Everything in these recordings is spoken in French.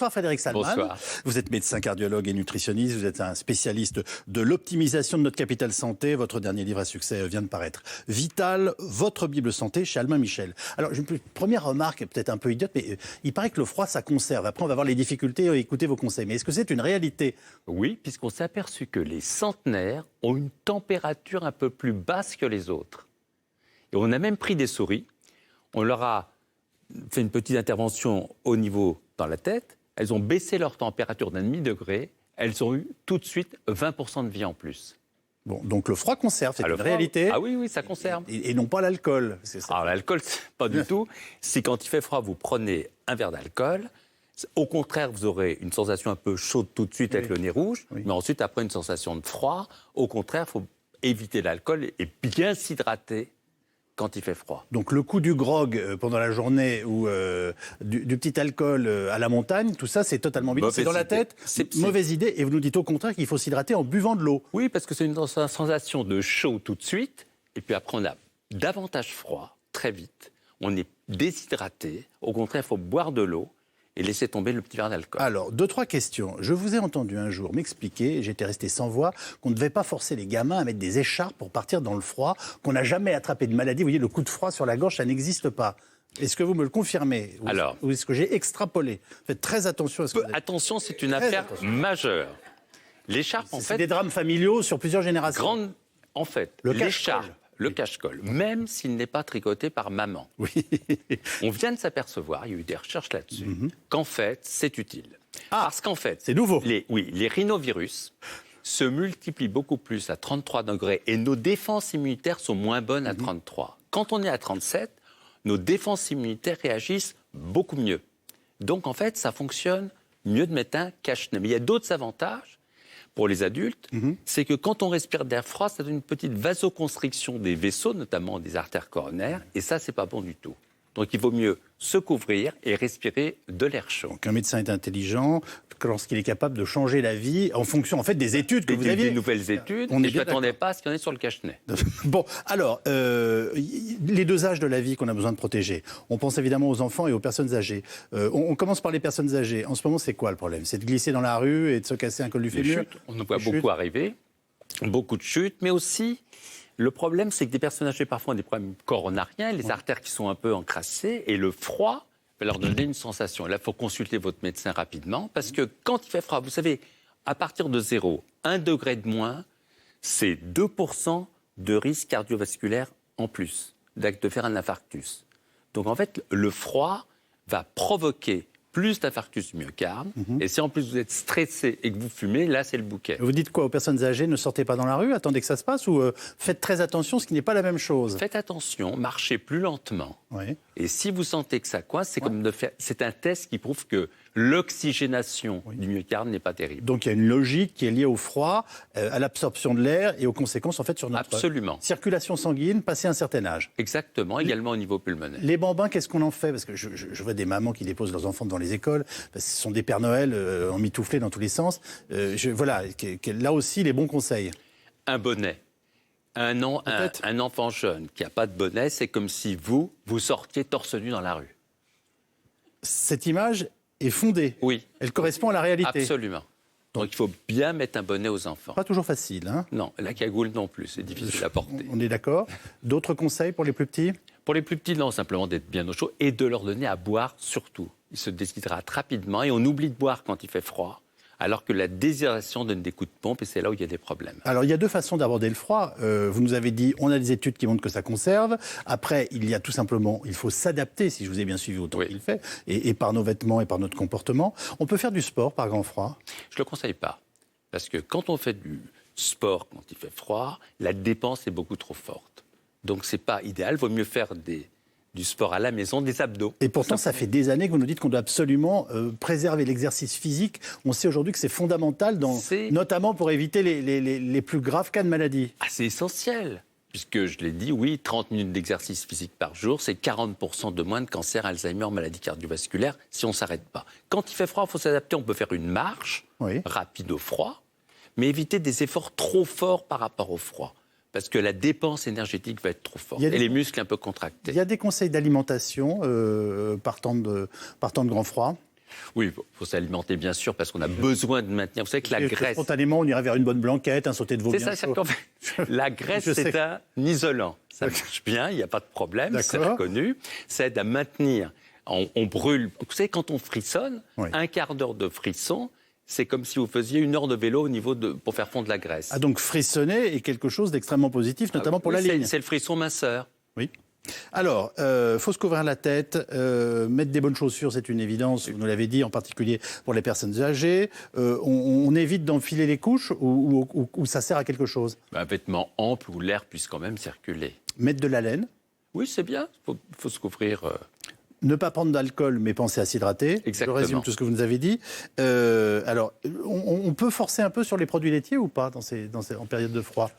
Bonsoir Frédéric Salman. Bonsoir. Vous êtes médecin cardiologue et nutritionniste, vous êtes un spécialiste de l'optimisation de notre capital santé. Votre dernier livre à succès vient de paraître. Vital, votre Bible santé chez Albin Michel. Alors, une première remarque, peut-être un peu idiote, mais il paraît que le froid, ça conserve. Après, on va voir les difficultés et écouter vos conseils. Mais est-ce que c'est une réalité? Oui, puisqu'on s'est aperçu que les centenaires ont une température un peu plus basse que les autres. Et on a même pris des souris, on leur a fait une petite intervention au niveau dans la tête, elles ont baissé leur température d'un demi-degré, elles ont eu tout de suite 20% de vie en plus. Bon, donc le froid conserve, c'est une réalité. Ah oui, ça conserve. Et non pas l'alcool. Alors l'alcool, pas du tout. Si quand il fait froid, vous prenez un verre d'alcool, au contraire, vous aurez une sensation un peu chaude tout de suite avec le nez rouge, mais ensuite, après une sensation de froid. Au contraire, il faut éviter l'alcool et bien s'hydrater quand il fait froid. Donc le coup du grog pendant la journée ou du petit alcool à la montagne, tout ça c'est totalement bidon. C'est dans la tête, c'est mauvaise idée. Et vous nous dites au contraire qu'il faut s'hydrater en buvant de l'eau. Oui, parce que c'est une sensation de chaud tout de suite, et puis après on a davantage froid très vite. On est déshydraté. Au contraire, il faut boire de l'eau et laisser tomber le petit verre d'alcool. Alors, 2-3 questions. Je vous ai entendu un jour m'expliquer, j'étais resté sans voix, qu'on ne devait pas forcer les gamins à mettre des écharpes pour partir dans le froid, qu'on n'a jamais attrapé de maladie. Vous voyez, le coup de froid sur la gorge, ça n'existe pas. Est-ce que vous me le confirmez? Ou est-ce que j'ai extrapolé? Faites très attention à ce que vous dites. Attention, c'est une affaire majeure. L'écharpe, en fait... C'est des drames familiaux sur plusieurs générations. En fait, l'écharpe, le cache-colle, même s'il n'est pas tricoté par maman. Oui. On vient de s'apercevoir, il y a eu des recherches là-dessus, qu'en fait, c'est utile. Parce qu'en fait, c'est nouveau. Les rhinovirus se multiplient beaucoup plus à 33 degrés et nos défenses immunitaires sont moins bonnes à 33. Quand on est à 37, nos défenses immunitaires réagissent beaucoup mieux. Donc, en fait, ça fonctionne mieux de mettre un cache-nez. Mais il y a d'autres avantages. Pour les adultes, c'est que quand on respire d'air froid, ça donne une petite vasoconstriction des vaisseaux, notamment des artères coronaires, et ça, c'est pas bon du tout. Donc il vaut mieux se couvrir et respirer de l'air chaud. Donc un médecin est intelligent lorsqu'il est capable de changer la vie en fonction en fait des études que vous aviez. Des nouvelles études, on ne s'attendait pas à ce qu'il y en ait sur le cache-nez. Bon, alors, les deux âges de la vie qu'on a besoin de protéger. On pense évidemment aux enfants et aux personnes âgées. On commence par les personnes âgées. En ce moment, c'est quoi le problème? C'est de glisser dans la rue et de se casser un col du fémur? On en voit beaucoup arriver, beaucoup de chutes, mais aussi... Le problème, c'est que des personnes âgées parfois ont des problèmes coronariens, les artères qui sont un peu encrassées, et le froid va leur donner une sensation. Et là, il faut consulter votre médecin rapidement, parce que quand il fait froid, vous savez, à partir de 0, 1 degré de moins, c'est 2% de risque cardiovasculaire en plus, de faire un infarctus. Donc en fait, le froid va provoquer plus d'infarctus du myocarde. Et si en plus vous êtes stressé et que vous fumez, là c'est le bouquet. Vous dites quoi aux personnes âgées? Ne sortez pas dans la rue, attendez que ça se passe, ou faites très attention, ce qui n'est pas la même chose? Faites attention, marchez plus lentement. Oui. Et si vous sentez que ça coince, c'est comme de faire... C'est un test qui prouve que l'oxygénation du myocarde n'est pas terrible. Donc il y a une logique qui est liée au froid, à l'absorption de l'air et aux conséquences en fait sur notre circulation sanguine passé un certain âge. Exactement, également au niveau pulmonaire. Les bambins, qu'est-ce qu'on en fait? Parce que je vois des mamans qui déposent leurs enfants devant les écoles, parce que ce sont des Pères Noël emmitouflés dans tous les sens. Voilà, là aussi les bons conseils. Un bonnet. Un enfant jeune qui n'a pas de bonnet, c'est comme si vous sortiez torse nu dans la rue. Cette image est fondée. Oui. Elle correspond à la réalité. Absolument. Donc il faut bien mettre un bonnet aux enfants. Pas toujours facile, hein? Non, la cagoule non plus, c'est difficile à porter. On est d'accord. D'autres conseils pour les plus petits? Pour les plus petits, non, simplement d'être bien au chaud et de leur donner à boire surtout. Ils se déshydratent rapidement et on oublie de boire quand il fait froid. Alors que la déshydratation donne des coups de pompe et c'est là où il y a des problèmes. Alors il y a deux façons d'aborder le froid. Vous nous avez dit, on a des études qui montrent que ça conserve. Après, il y a tout simplement, il faut s'adapter, si je vous ai bien suivi autant qu'il fait, et par nos vêtements et par notre comportement. On peut faire du sport par grand froid? Je ne le conseille pas. Parce que quand on fait du sport, quand il fait froid, la dépense est beaucoup trop forte. Donc c'est pas idéal, il vaut mieux faire du sport à la maison, des abdos. Et pourtant, ça fait des années que vous nous dites qu'on doit absolument préserver l'exercice physique. On sait aujourd'hui que c'est fondamental, notamment pour éviter les plus graves cas de maladie. Ah, c'est essentiel. Puisque je l'ai dit, oui, 30 minutes d'exercice physique par jour, c'est 40% de moins de cancer, Alzheimer, maladie cardiovasculaire, si on ne s'arrête pas. Quand il fait froid, il faut s'adapter. On peut faire une marche rapide au froid, mais éviter des efforts trop forts par rapport au froid. Parce que la dépense énergétique va être trop forte et les muscles un peu contractés. Il y a des conseils d'alimentation partant de grand froid? Oui, il faut s'alimenter bien sûr parce qu'on a besoin de maintenir. Vous savez que la graisse... Spontanément, on irait vers une bonne blanquette, un sauté de veau C'est bien ça, chaud. qu'en fait, la graisse, c'est un isolant. Ça marche bien, il n'y a pas de problème, c'est reconnu. Ça aide à maintenir. On brûle. Vous savez, quand on frissonne, un quart d'heure de frisson, c'est comme si vous faisiez 1 heure de vélo pour faire fondre la graisse. Ah, donc frissonner est quelque chose d'extrêmement positif, notamment pour la ligne. C'est le frisson minceur. Oui. Alors, faut se couvrir la tête, mettre des bonnes chaussures, c'est une évidence, vous nous l'avez dit, en particulier pour les personnes âgées. On évite d'enfiler les couches ou ça sert à quelque chose? Un vêtement ample où l'air puisse quand même circuler. Mettre de la laine? Oui, c'est bien, il faut se couvrir... Ne pas prendre d'alcool, mais penser à s'hydrater. Exactement. Je résume tout ce que vous nous avez dit. Alors, on peut forcer un peu sur les produits laitiers ou pas en période de froid?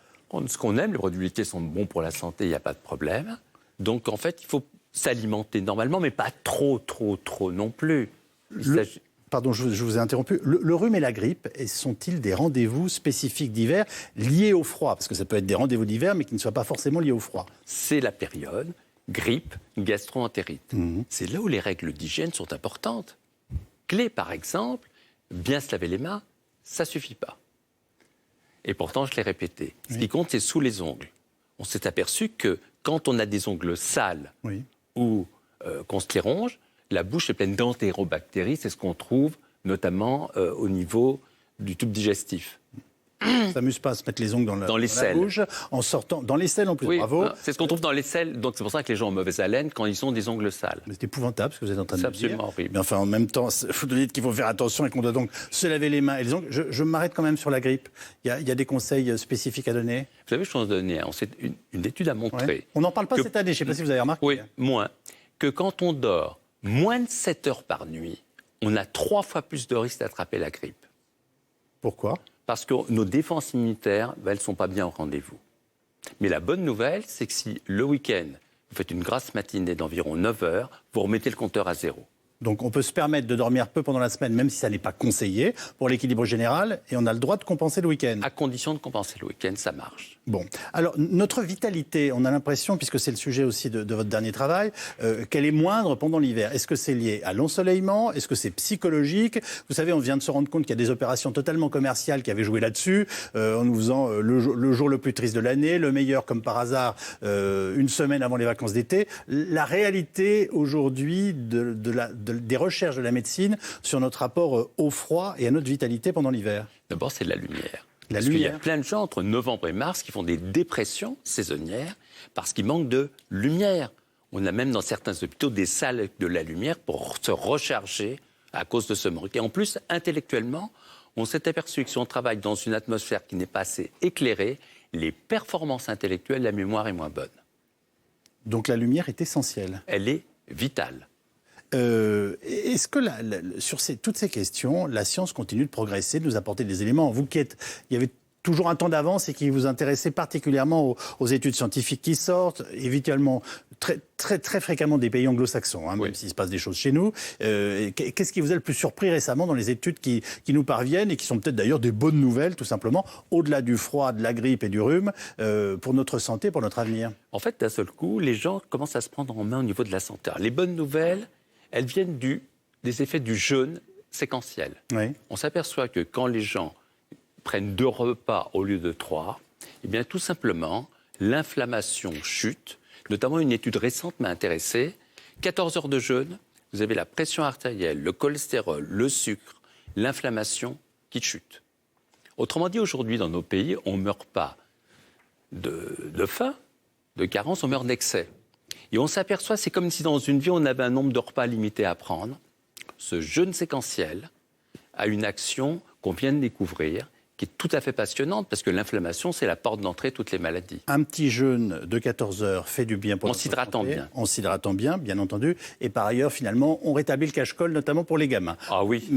Ce qu'on aime, les produits laitiers sont bons pour la santé, il n'y a pas de problème. Donc, en fait, il faut s'alimenter normalement, mais pas trop non plus. Pardon, je vous ai interrompu. Le rhume et la grippe, sont-ils des rendez-vous spécifiques d'hiver liés au froid? Parce que ça peut être des rendez-vous d'hiver, mais qui ne soient pas forcément liés au froid. C'est la période grippe, gastro-entérite. C'est là où les règles d'hygiène sont importantes. Clé, par exemple, bien se laver les mains, ça ne suffit pas. Et pourtant, je l'ai répété. Ce qui compte, c'est sous les ongles. On s'est aperçu que quand on a des ongles sales ou qu'on se les ronge, la bouche est pleine d'entérobactéries. C'est ce qu'on trouve notamment au niveau du tube digestif. Ça s'amuse pas à se mettre les ongles dans la bouche en sortant dans les selles en plus. Oui, bravo. C'est ce qu'on trouve dans les selles. Donc c'est pour ça que les gens ont mauvaise haleine quand ils ont des ongles sales. Mais c'est épouvantable ce que vous êtes en train de dire. C'est absolument horrible. Mais enfin, en même temps, vous nous dites qu'il faut faire attention et qu'on doit donc se laver les mains et les ongles. Je m'arrête quand même sur la grippe. Il y a des conseils spécifiques à donner? Vous savez, je vais en donner un. Une étude a montré. On n'en parle pas cette année. Je ne sais pas si vous avez remarqué. Oui, moins. Que quand on dort moins de 7 heures par nuit, on a 3 fois plus de risques d'attraper la grippe. Pourquoi? Parce que nos défenses immunitaires, elles ne sont pas bien au rendez-vous. Mais la bonne nouvelle, c'est que si le week-end, vous faites une grasse matinée d'environ 9 heures, vous remettez le compteur à 0. Donc on peut se permettre de dormir peu pendant la semaine, même si ça n'est pas conseillé pour l'équilibre général, et on a le droit de compenser le week-end. À condition de compenser le week-end, ça marche. Bon, alors notre vitalité, on a l'impression, puisque c'est le sujet aussi de votre dernier travail, qu'elle est moindre pendant l'hiver. Est-ce que c'est lié à l'ensoleillement? Est-ce que c'est psychologique? Vous savez, on vient de se rendre compte qu'il y a des opérations totalement commerciales qui avaient joué là-dessus, en nous faisant le jour le plus triste de l'année, le meilleur comme par hasard, une semaine avant les vacances d'été. La réalité aujourd'hui des recherches de la médecine sur notre rapport au froid et à notre vitalité pendant l'hiver. D'abord, c'est la lumière. Parce qu'il y a plein de gens entre novembre et mars qui font des dépressions saisonnières parce qu'il manque de lumière. On a même dans certains hôpitaux des salles de la lumière pour se recharger à cause de ce manque. Et en plus, intellectuellement, on s'est aperçu que si on travaille dans une atmosphère qui n'est pas assez éclairée, les performances intellectuelles, la mémoire est moins bonne. Donc la lumière est essentielle. Elle est vitale. Est-ce que sur toutes ces questions, la science continue de progresser, de nous apporter des éléments? Vous qui il y avait toujours un temps d'avance et qui vous intéressait particulièrement aux études scientifiques qui sortent, évidemment très fréquemment des pays anglo-saxons, même s'il se passe des choses chez nous. Qu'est-ce qui vous a le plus surpris récemment dans les études qui nous parviennent et qui sont peut-être d'ailleurs des bonnes nouvelles, tout simplement, au-delà du froid, de la grippe et du rhume, pour notre santé, pour notre avenir? En fait, d'un seul coup, les gens commencent à se prendre en main au niveau de la santé. Alors, les bonnes nouvelles, elles viennent des effets du jeûne séquentiel. Oui. On s'aperçoit que quand les gens prennent 2 repas au lieu de 3, eh bien, tout simplement, l'inflammation chute. Notamment, une étude récente m'a intéressé. 14 heures de jeûne, vous avez la pression artérielle, le cholestérol, le sucre, l'inflammation qui chute. Autrement dit, aujourd'hui, dans nos pays, on ne meurt pas de faim, de carence, on meurt d'excès. Et on s'aperçoit, c'est comme si dans une vie, on avait un nombre de repas limité à prendre. Ce jeûne séquentiel a une action qu'on vient de découvrir, qui est tout à fait passionnante, parce que l'inflammation, c'est la porte d'entrée de toutes les maladies. Un petit jeûne de 14 heures fait du bien pour notre santé. En s'hydratant bien, bien entendu. Et par ailleurs, finalement, on rétablit le cache-colle, notamment pour les gamins. Ah oui.